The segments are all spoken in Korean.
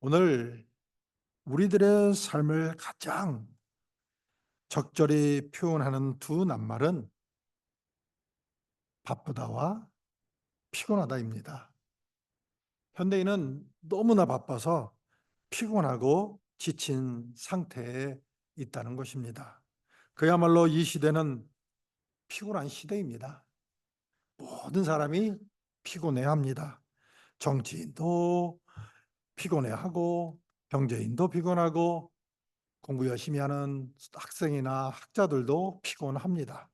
오늘 우리들의 삶을 가장 적절히 표현하는 두 낱말은 바쁘다와 피곤하다입니다. 현대인은 너무나 바빠서 피곤하고 지친 상태에 있다는 것입니다. 그야말로 이 시대는 피곤한 시대입니다. 모든 사람이 피곤해합니다. 정치인도 피곤해하고 경제인도 피곤하고 공부 열심히 하는 학생이나 학자들도 피곤합니다.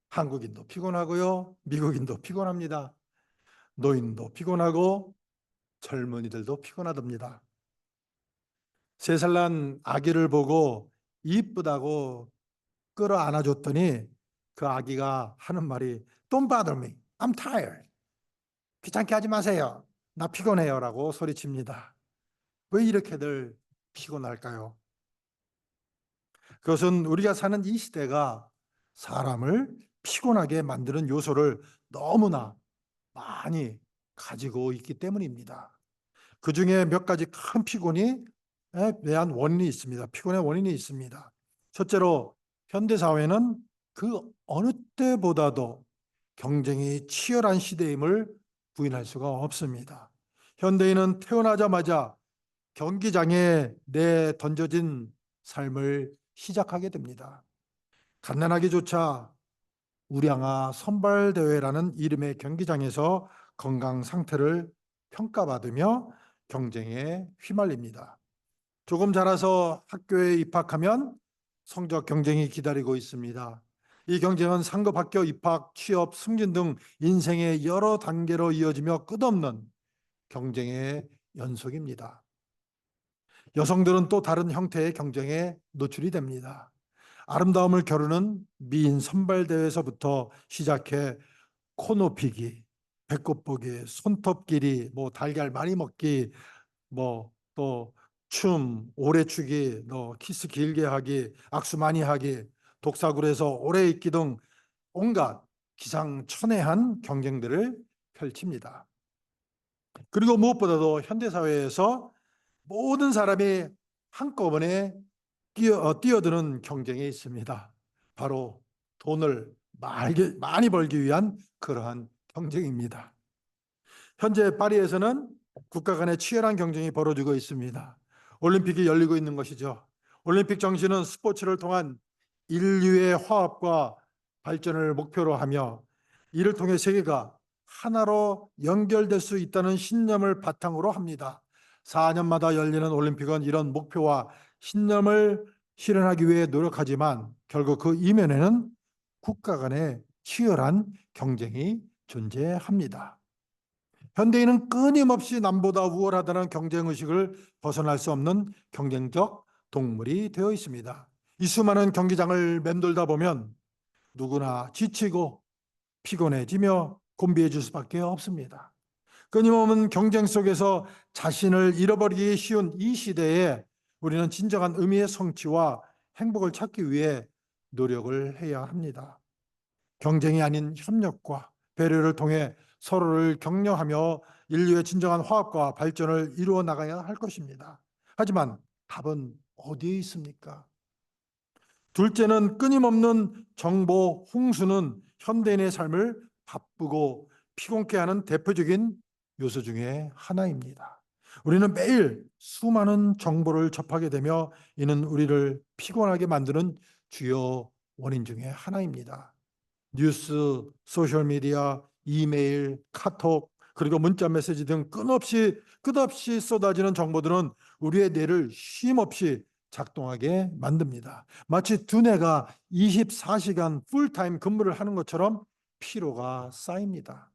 한국인도 피곤하고요. 미국인도 피곤합니다. 노인도 피곤하고 젊은이들도 피곤하답니다. 3살 난 아기를 보고 이쁘다고 끌어안아줬더니 그 아기가 하는 말이 Don't bother me. I'm tired. 귀찮게 하지 마세요. 나 피곤해요. 라고 소리칩니다. 왜 이렇게들 피곤할까요? 그것은 우리가 사는 이 시대가 사람을 피곤하게 만드는 요소를 너무나 많이 가지고 있기 때문입니다. 그 중에 몇 가지 큰 피곤에 대한 원인이 있습니다. 피곤의 원인이 있습니다. 첫째로 현대사회는 그 어느 때보다도 경쟁이 치열한 시대임을 부인할 수가 없습니다. 현대인은 태어나자마자 경기장에 내던져진 삶을 시작하게 됩니다. 갓난아기조차 우량아 선발대회라는 이름의 경기장에서 건강 상태를 평가받으며 경쟁에 휘말립니다. 조금 자라서 학교에 입학하면 성적 경쟁이 기다리고 있습니다. 이 경쟁은 상급 학교 입학, 취업, 승진 등 인생의 여러 단계로 이어지며 끝없는 경쟁의 연속입니다. 여성들은 또 다른 형태의 경쟁에 노출이 됩니다. 아름다움을 겨루는 미인 선발대회에서부터 시작해 코 높이기, 배꼽 보기, 손톱끼리, 달걀 많이 먹기, 또 춤, 오래 추기, 키스 길게 하기, 악수 많이 하기, 독사굴에서 오래 있기 등 온갖 기상천외한 경쟁들을 펼칩니다. 그리고 무엇보다도 현대사회에서 모든 사람이 한꺼번에 뛰어드는 경쟁이 있습니다. 바로 돈을 많이 벌기 위한 그러한 경쟁입니다. 현재 파리에서는 국가 간의 치열한 경쟁이 벌어지고 있습니다. 올림픽이 열리고 있는 것이죠. 올림픽 정신은 스포츠를 통한 인류의 화합과 발전을 목표로 하며 이를 통해 세계가 하나로 연결될 수 있다는 신념을 바탕으로 합니다. 4년마다 열리는 올림픽은 이런 목표와 신념을 실현하기 위해 노력하지만 결국 그 이면에는 국가 간의 치열한 경쟁이 존재합니다. 현대인은 끊임없이 남보다 우월하다는 경쟁의식을 벗어날 수 없는 경쟁적 동물이 되어 있습니다. 이 수많은 경기장을 맴돌다 보면 누구나 지치고 피곤해지며 곤비해질 수밖에 없습니다. 끊임없는 경쟁 속에서 자신을 잃어버리기 쉬운 이 시대에 우리는 진정한 의미의 성취와 행복을 찾기 위해 노력을 해야 합니다. 경쟁이 아닌 협력과 배려를 통해 서로를 격려하며 인류의 진정한 화합과 발전을 이루어 나가야 할 것입니다. 하지만 답은 어디에 있습니까? 둘째는 끊임없는 정보 홍수는 현대인의 삶을 바쁘고 피곤케 하는 대표적인 요소 중에 하나입니다. 우리는 매일 수많은 정보를 접하게 되며 이는 우리를 피곤하게 만드는 주요 원인 중에 하나입니다. 뉴스, 소셜미디어, 이메일, 카톡, 그리고 문자 메시지 등 끝없이 쏟아지는 정보들은 우리의 뇌를 쉼없이 작동하게 만듭니다. 마치 두뇌가 24시간 풀타임 근무를 하는 것처럼 피로가 쌓입니다.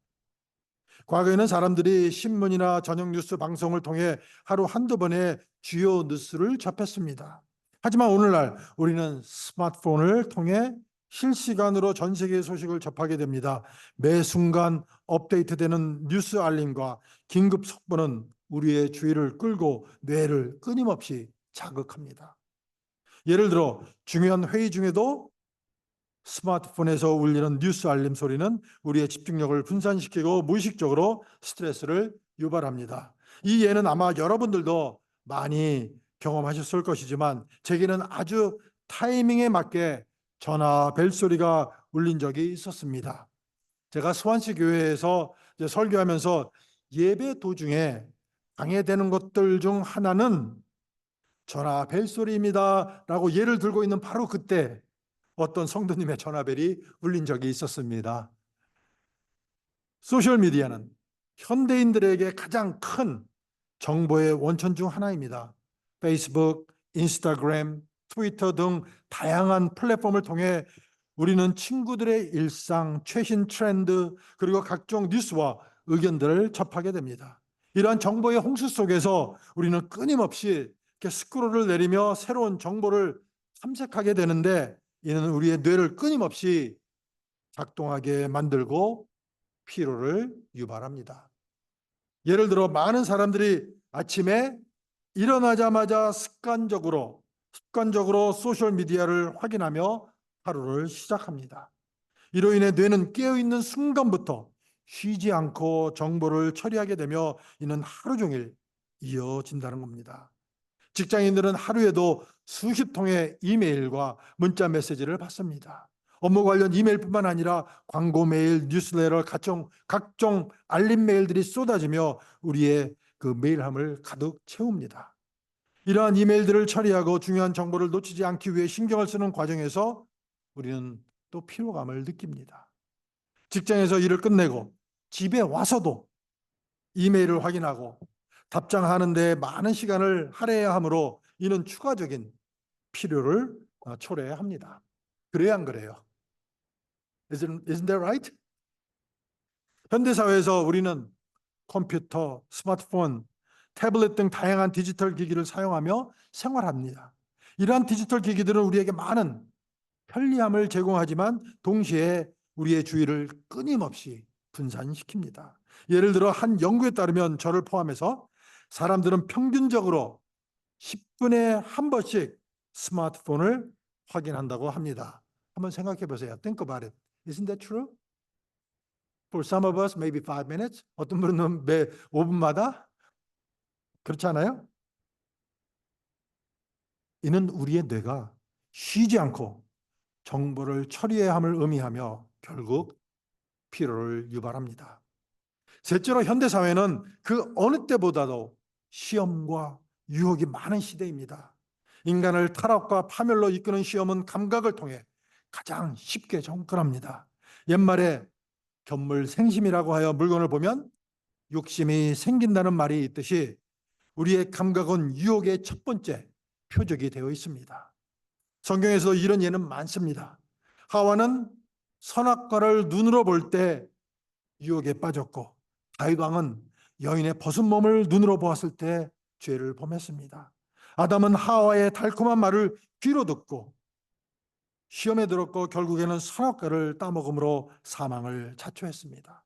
과거에는 사람들이 신문이나 저녁 뉴스 방송을 통해 하루 한두 번의 주요 뉴스를 접했습니다. 하지만 오늘날 우리는 스마트폰을 통해 실시간으로 전 세계의 소식을 접하게 됩니다. 매 순간 업데이트되는 뉴스 알림과 긴급 속보는 우리의 주의를 끌고 뇌를 끊임없이 자극합니다. 예를 들어 중요한 회의 중에도 스마트폰에서 울리는 뉴스 알림 소리는 우리의 집중력을 분산시키고 무의식적으로 스트레스를 유발합니다. 이 예는 아마 여러분들도 많이 경험하셨을 것이지만 제게는 아주 타이밍에 맞게 전화 벨소리가 울린 적이 있었습니다. 제가 수완시 교회에서 이제 설교하면서 예배 도중에 방해되는 것들 중 하나는 전화 벨소리입니다라고 예를 들고 있는 바로 그때 어떤 성도님의 전화벨이 울린 적이 있었습니다. 소셜미디어는 현대인들에게 가장 큰 정보의 원천 중 하나입니다. 페이스북, 인스타그램, 트위터 등 다양한 플랫폼을 통해 우리는 친구들의 일상, 최신 트렌드, 그리고 각종 뉴스와 의견들을 접하게 됩니다. 이러한 정보의 홍수 속에서 우리는 끊임없이 이렇게 스크롤을 내리며 새로운 정보를 탐색하게 되는데 이는 우리의 뇌를 끊임없이 작동하게 만들고 피로를 유발합니다. 예를 들어 많은 사람들이 아침에 일어나자마자 습관적으로 소셜미디어를 확인하며 하루를 시작합니다. 이로 인해 뇌는 깨어있는 순간부터 쉬지 않고 정보를 처리하게 되며 이는 하루 종일 이어진다는 겁니다. 직장인들은 하루에도 수십 통의 이메일과 문자 메시지를 받습니다. 업무 관련 이메일뿐만 아니라 광고 메일, 뉴스레터, 각종 알림 메일들이 쏟아지며 우리의 그 메일함을 가득 채웁니다. 이러한 이메일들을 처리하고 중요한 정보를 놓치지 않기 위해 신경을 쓰는 과정에서 우리는 또 피로감을 느낍니다. 직장에서 일을 끝내고 집에 와서도 이메일을 확인하고 답장하는 데 많은 시간을 할애해야 하므로 이는 추가적인 필요를 초래합니다. 그래야 안 그래요? Isn't that right? 현대사회에서 우리는 컴퓨터, 스마트폰, 태블릿 등 다양한 디지털 기기를 사용하며 생활합니다. 이러한 디지털 기기들은 우리에게 많은 편리함을 제공하지만 동시에 우리의 주의를 끊임없이 분산시킵니다. 예를 들어 한 연구에 따르면 저를 포함해서 사람들은 평균적으로 10분에 한 번씩 스마트폰을 확인한다고 합니다. 한번 생각해 보세요. Think about it. Isn't that true? For some of us, maybe 5 minutes. 어떤 분은 매 5분마다. 그렇지 않아요? 이는 우리의 뇌가 쉬지 않고 정보를 처리해야 함을 의미하며 결국 피로를 유발합니다. 셋째로 현대사회는 그 어느 때보다도 시험과 유혹이 많은 시대입니다. 인간을 타락과 파멸로 이끄는 시험은 감각을 통해 가장 쉽게 접근합니다. 옛말에 견물생심이라고 하여 물건을 보면 욕심이 생긴다는 말이 있듯이 우리의 감각은 유혹의 첫 번째 표적이 되어 있습니다. 성경에서 이런 예는 많습니다. 하와는 선악과를 눈으로 볼 때 유혹에 빠졌고 다윗 왕은 여인의 벗은 몸을 눈으로 보았을 때 죄를 범했습니다. 아담은 하와의 달콤한 말을 귀로 듣고 시험에 들었고 결국에는 선악과를 따먹음으로 사망을 자초했습니다.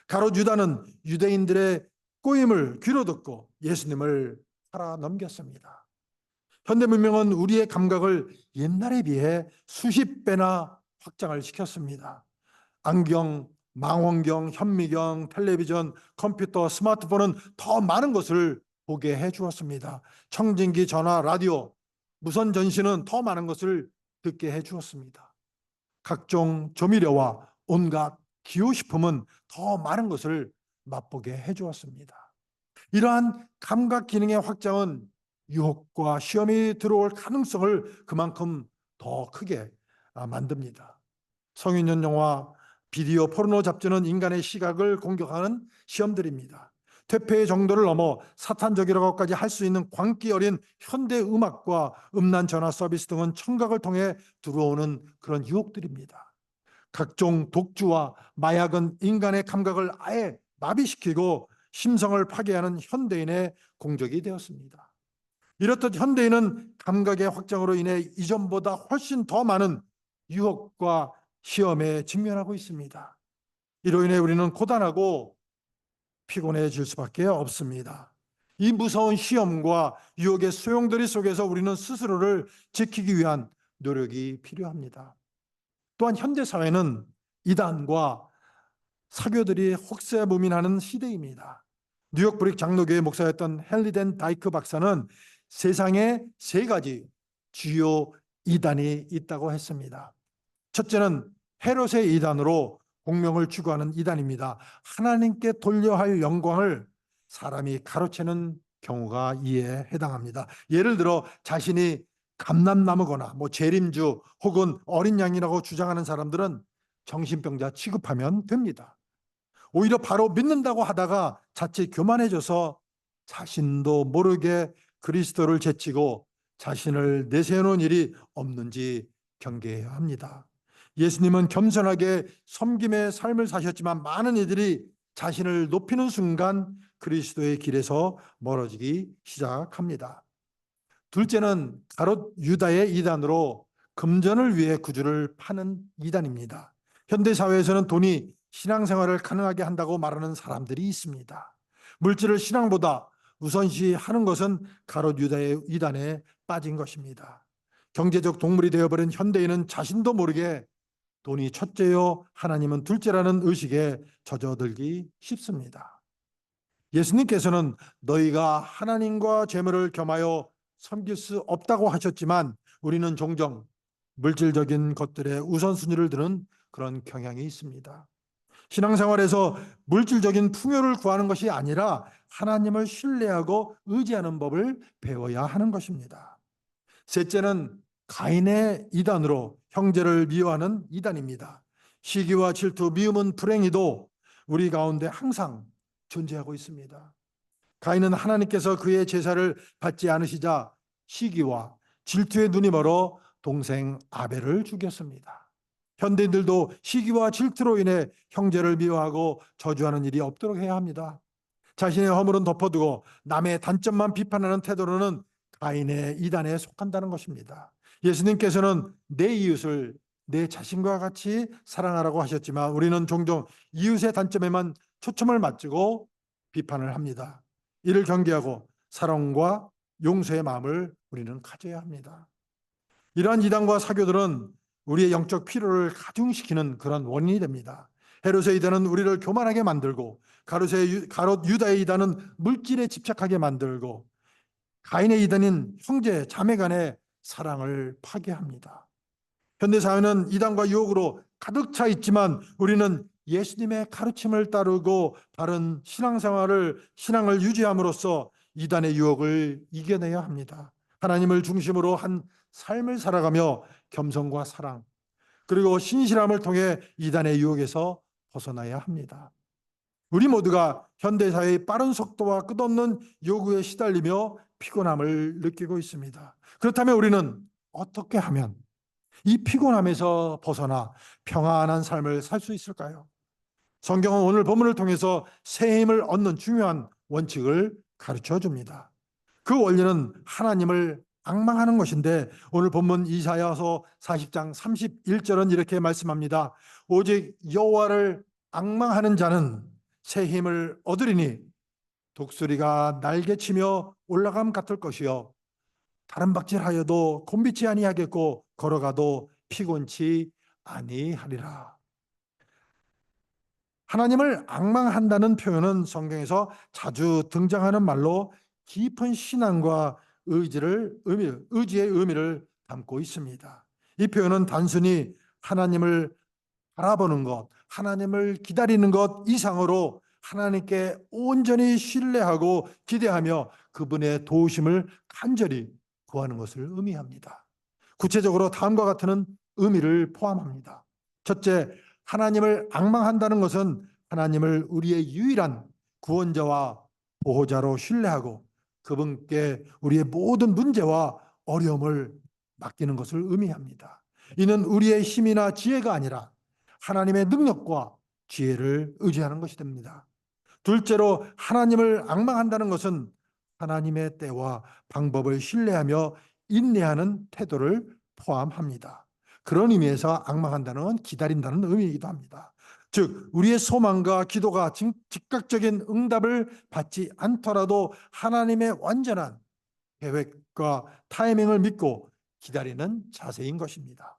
가롯 유다는 유대인들의 꼬임을 귀로 듣고 예수님을 팔아 넘겼습니다. 현대 문명은 우리의 감각을 옛날에 비해 수십 배나 확장을 시켰습니다. 안경, 망원경, 현미경, 텔레비전, 컴퓨터, 스마트폰은 더 많은 것을 보게 해 주었습니다. 청진기, 전화, 라디오, 무선 전시는 더 많은 것을 듣게 해 주었습니다. 각종 조미료와 온갖 기호식품은 더 많은 것을 맛보게 해 주었습니다. 이러한 감각 기능의 확장은 유혹과 시험이 들어올 가능성을 그만큼 더 크게 만듭니다. 성인용 영화, 비디오, 포르노 잡지는 인간의 시각을 공격하는 시험들입니다. 퇴폐의 정도를 넘어 사탄적이라고까지 할 수 있는 광기 어린 현대 음악과 음란 전화 서비스 등은 청각을 통해 들어오는 그런 유혹들입니다. 각종 독주와 마약은 인간의 감각을 아예 마비시키고 심성을 파괴하는 현대인의 공적이 되었습니다. 이렇듯 현대인은 감각의 확장으로 인해 이전보다 훨씬 더 많은 유혹과 시험에 직면하고 있습니다. 이로 인해 우리는 고단하고 피곤해질 수밖에 없습니다. 이 무서운 시험과 유혹의 소용돌이 속에서 우리는 스스로를 지키기 위한 노력이 필요합니다. 또한 현대사회는 이단과 사교들이 혹세무민하는 시대입니다. 뉴욕 브릭 장로교회 목사였던 헨리 다이크 박사는 세상에 세 가지 주요 이단이 있다고 했습니다. 첫째는 헤롯의 이단으로 공명을 추구하는 이단입니다. 하나님께 돌려야 할 영광을 사람이 가로채는 경우가 이에 해당합니다. 예를 들어 자신이 감람나무거나 재림주 혹은 어린 양이라고 주장하는 사람들은 정신병자 취급하면 됩니다. 오히려 바로 믿는다고 하다가 자칫 교만해져서 자신도 모르게 그리스도를 제치고 자신을 내세우는 일이 없는지 경계해야 합니다. 예수님은 겸손하게 섬김의 삶을 사셨지만 많은 이들이 자신을 높이는 순간 그리스도의 길에서 멀어지기 시작합니다. 둘째는 가롯 유다의 이단으로 금전을 위해 구주를 파는 이단입니다. 현대 사회에서는 돈이 신앙생활을 가능하게 한다고 말하는 사람들이 있습니다. 물질을 신앙보다 우선시하는 것은 가롯 유다의 이단에 빠진 것입니다. 경제적 동물이 되어버린 현대인은 자신도 모르게 돈이 첫째요, 하나님은 둘째라는 의식에 젖어들기 쉽습니다. 예수님께서는 너희가 하나님과 재물을 겸하여 섬길 수 없다고 하셨지만 우리는 종종 물질적인 것들에 우선순위를 두는 그런 경향이 있습니다. 신앙생활에서 물질적인 풍요를 구하는 것이 아니라 하나님을 신뢰하고 의지하는 법을 배워야 하는 것입니다. 셋째는 가인의 이단으로 형제를 미워하는 이단입니다. 시기와 질투, 미움은 불행히도 우리 가운데 항상 존재하고 있습니다. 가인은 하나님께서 그의 제사를 받지 않으시자 시기와 질투에 눈이 멀어 동생 아벨을 죽였습니다. 현대인들도 시기와 질투로 인해 형제를 미워하고 저주하는 일이 없도록 해야 합니다. 자신의 허물은 덮어두고 남의 단점만 비판하는 태도로는 가인의 이단에 속한다는 것입니다. 예수님께서는 내 이웃을 내 자신과 같이 사랑하라고 하셨지만 우리는 종종 이웃의 단점에만 초점을 맞추고 비판을 합니다. 이를 경계하고 사랑과 용서의 마음을 우리는 가져야 합니다. 이러한 이단과 사교들은 우리의 영적 피로를 가중시키는 그런 원인이 됩니다. 헤롯의 이단은 우리를 교만하게 만들고 가롯 유다의 이단은 물질에 집착하게 만들고 가인의 이단인 형제 자매 간의 사랑을 파괴합니다. 현대사회는 이단과 유혹으로 가득 차 있지만 우리는 예수님의 가르침을 따르고 바른 신앙을 유지함으로써 이단의 유혹을 이겨내야 합니다. 하나님을 중심으로 한 삶을 살아가며 겸손과 사랑 그리고 신실함을 통해 이단의 유혹에서 벗어나야 합니다. 우리 모두가 현대사회의 빠른 속도와 끝없는 요구에 시달리며 피곤함을 느끼고 있습니다. 그렇다면 우리는 어떻게 하면 이 피곤함에서 벗어나 평안한 삶을 살 수 있을까요? 성경은 오늘 본문을 통해서 새 힘을 얻는 중요한 원칙을 가르쳐 줍니다. 그 원리는 하나님을 앙망하는 것인데 오늘 본문 이사야서 40장 31절은 이렇게 말씀합니다. 오직 여호와를 앙망하는 자는 새 힘을 얻으리니 독수리가 날개치며 올라감 같을 것이요 다름박질하여도 곤비치 아니하겠고 걸어가도 피곤치 아니하리라. 하나님을 앙망한다는 표현은 성경에서 자주 등장하는 말로 깊은 신앙과 의지의 의미를 담고 있습니다. 이 표현은 단순히 하나님을 바라보는 것, 하나님을 기다리는 것 이상으로 하나님께 온전히 신뢰하고 기대하며 그분의 도우심을 간절히 구하는 것을 의미합니다. 구체적으로 다음과 같은 의미를 포함합니다. 첫째, 하나님을 앙망한다는 것은 하나님을 우리의 유일한 구원자와 보호자로 신뢰하고 그분께 우리의 모든 문제와 어려움을 맡기는 것을 의미합니다. 이는 우리의 힘이나 지혜가 아니라 하나님의 능력과 지혜를 의지하는 것이 됩니다. 둘째로 하나님을 앙망한다는 것은 하나님의 때와 방법을 신뢰하며 인내하는 태도를 포함합니다. 그런 의미에서 앙망한다는 건 기다린다는 의미이기도 합니다. 즉 우리의 소망과 기도가 즉각적인 응답을 받지 않더라도 하나님의 완전한 계획과 타이밍을 믿고 기다리는 자세인 것입니다.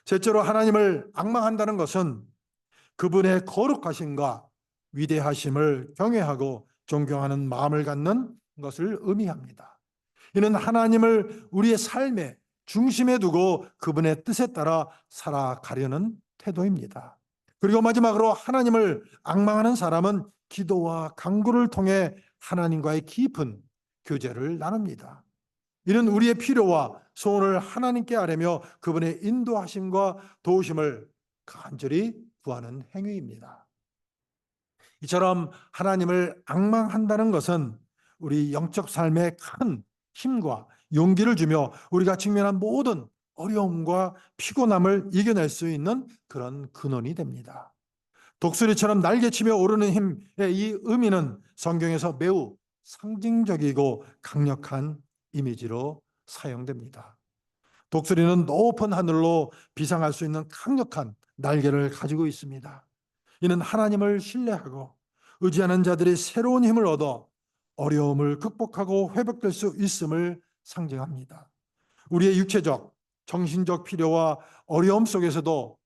셋째로 하나님을 앙망한다는 것은 그분의 거룩하심과 위대하심을 경외하고 존경하는 마음을 갖는 것을 의미합니다. 이는 하나님을 우리의 삶의 중심에 두고 그분의 뜻에 따라 살아가려는 태도입니다. 그리고 마지막으로 하나님을 앙망하는 사람은 기도와 간구를 통해 하나님과의 깊은 교제를 나눕니다. 이는 우리의 필요와 소원을 하나님께 아뢰며 그분의 인도하심과 도우심을 간절히 구하는 행위입니다. 이처럼 하나님을 앙망한다는 것은 우리 영적 삶에 큰 힘과 용기를 주며 우리가 직면한 모든 어려움과 피곤함을 이겨낼 수 있는 그런 근원이 됩니다. 독수리처럼 날개치며 오르는 힘의 이 의미는 성경에서 매우 상징적이고 강력한 이미지로 사용됩니다. 독수리는 높은 하늘로 비상할 수 있는 강력한 날개를 가지고 있습니다. 이는 하나님을 신뢰하고 의지하는 자들이 새로운 힘을 얻어 어려움을 극복하고 회복될 수 있음을 상징합니다. 우리의 육체적, 정신적 필요와 어려움 속에서도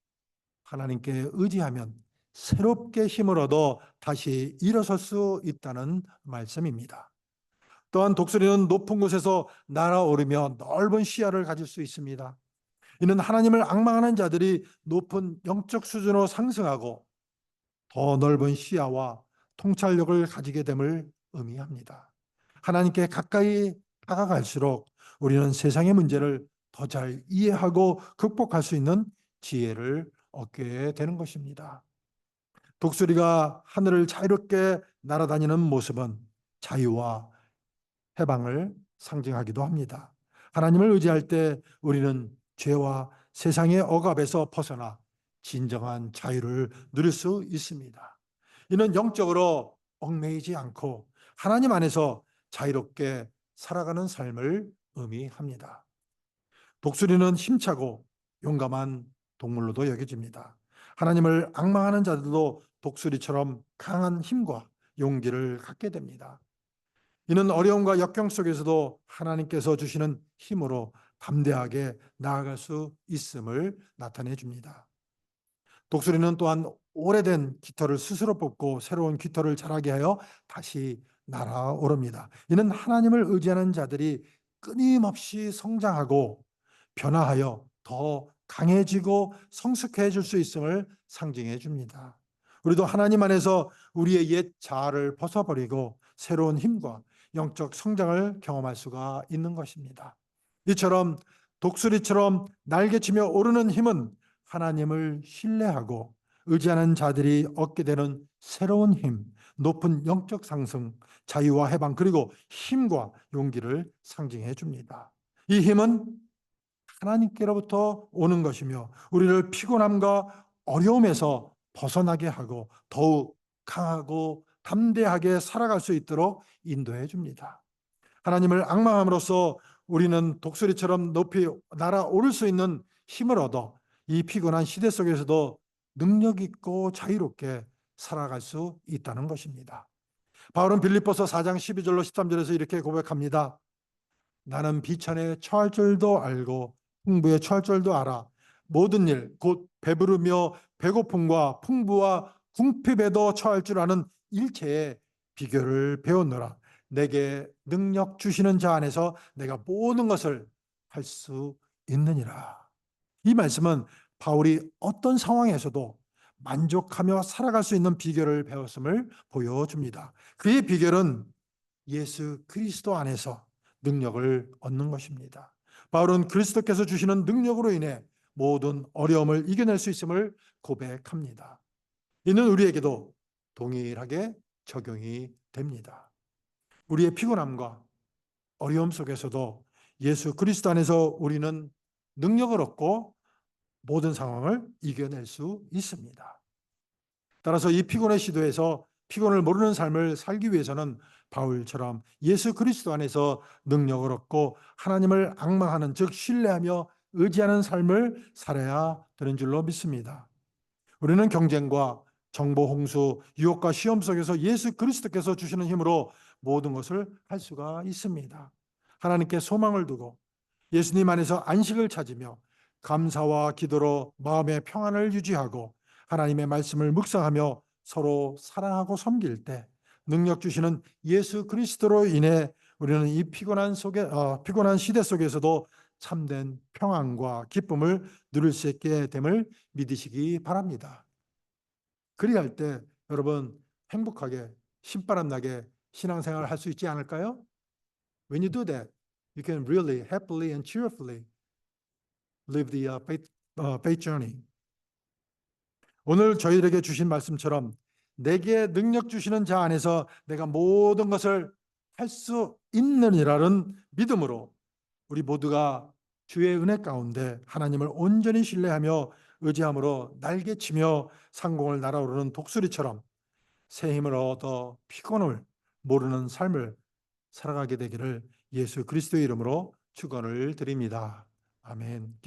하나님께 의지하면 새롭게 힘을 얻어 다시 일어설 수 있다는 말씀입니다. 또한 독수리는 높은 곳에서 날아오르며 넓은 시야를 가질 수 있습니다. 이는 하나님을 앙망하는 자들이 높은 영적 수준으로 상승하고 더 넓은 시야와 통찰력을 가지게 됨을 의미합니다. 하나님께 가까이 다가갈수록 우리는 세상의 문제를 더 잘 이해하고 극복할 수 있는 지혜를 얻게 되는 것입니다. 독수리가 하늘을 자유롭게 날아다니는 모습은 자유와 해방을 상징하기도 합니다. 하나님을 의지할 때 우리는 죄와 세상의 억압에서 벗어나 진정한 자유를 누릴 수 있습니다. 이는 영적으로 얽매이지 않고 하나님 안에서 자유롭게 살아가는 삶을 의미합니다. 독수리는 힘차고 용감한 동물로도 여겨집니다. 하나님을 앙망하는 자들도 독수리처럼 강한 힘과 용기를 갖게 됩니다. 이는 어려움과 역경 속에서도 하나님께서 주시는 힘으로 담대하게 나아갈 수 있음을 나타내 줍니다. 독수리는 또한 오래된 깃털을 스스로 뽑고 새로운 깃털을 자라게 하여 다시 날아오릅니다. 이는 하나님을 의지하는 자들이 끊임없이 성장하고 변화하여 더 강해지고 성숙해질 수 있음을 상징해 줍니다. 우리도 하나님 안에서 우리의 옛 자아를 벗어버리고 새로운 힘과 영적 성장을 경험할 수가 있는 것입니다. 이처럼 독수리처럼 날개치며 오르는 힘은 하나님을 신뢰하고 의지하는 자들이 얻게 되는 새로운 힘, 높은 영적 상승, 자유와 해방, 그리고 힘과 용기를 상징해 줍니다. 이 힘은 하나님께로부터 오는 것이며 우리를 피곤함과 어려움에서 벗어나게 하고 더욱 강하고 담대하게 살아갈 수 있도록 인도해 줍니다. 하나님을 앙망함으로써 우리는 독수리처럼 높이 날아오를 수 있는 힘을 얻어 이 피곤한 시대 속에서도 능력 있고 자유롭게 살아갈 수 있다는 것입니다. 바울은 빌립보서 4장 12절로 13절에서 이렇게 고백합니다. 나는 비천에 처할 줄도 알고 풍부에 처할 줄도 알아. 모든 일, 곧 배부르며 배고픔과 풍부와 궁핍에도 처할 줄 아는 일체의 비결을 배웠노라. 내게 능력 주시는 자 안에서 내가 모든 것을 할 수 있느니라. 이 말씀은 바울이 어떤 상황에서도 만족하며 살아갈 수 있는 비결을 배웠음을 보여줍니다. 그의 비결은 예수 그리스도 안에서 능력을 얻는 것입니다. 바울은 그리스도께서 주시는 능력으로 인해 모든 어려움을 이겨낼 수 있음을 고백합니다. 이는 우리에게도 동일하게 적용이 됩니다. 우리의 피곤함과 어려움 속에서도 예수 그리스도 안에서 우리는 능력을 얻고 모든 상황을 이겨낼 수 있습니다. 따라서 이 피곤의 시도에서 피곤을 모르는 삶을 살기 위해서는 바울처럼 예수 그리스도 안에서 능력을 얻고 하나님을 앙망하는, 즉 신뢰하며 의지하는 삶을 살아야 되는 줄로 믿습니다. 우리는 경쟁과 정보 홍수, 유혹과 시험 속에서 예수 그리스도께서 주시는 힘으로 모든 것을 할 수가 있습니다. 하나님께 소망을 두고 예수님 안에서 안식을 찾으며 감사와 기도로 마음의 평안을 유지하고 하나님의 말씀을 묵상하며 서로 사랑하고 섬길 때 능력 주시는 예수 그리스도로 인해 우리는 이 피곤한 시대 속에서도 참된 평안과 기쁨을 누릴 수 있게 됨을 믿으시기 바랍니다. 그리할 때 여러분 행복하게 신바람 나게 신앙생활을 할 수 있지 않을까요? When you do that, you can really happily and cheerfully live the faith journey. 오늘 저희들에게 주신 말씀처럼 내게 능력 주시는 자 안에서 내가 모든 것을 할 수 있느니라는 믿음으로 우리 모두가 주의 은혜 가운데 하나님을 온전히 신뢰하며 의지함으로 날개치며 상공을 날아오르는 독수리처럼 새 힘을 얻어 피곤을 모르는 삶을 살아가게 되기를 예수 그리스도의 이름으로 축원을 드립니다. 아멘.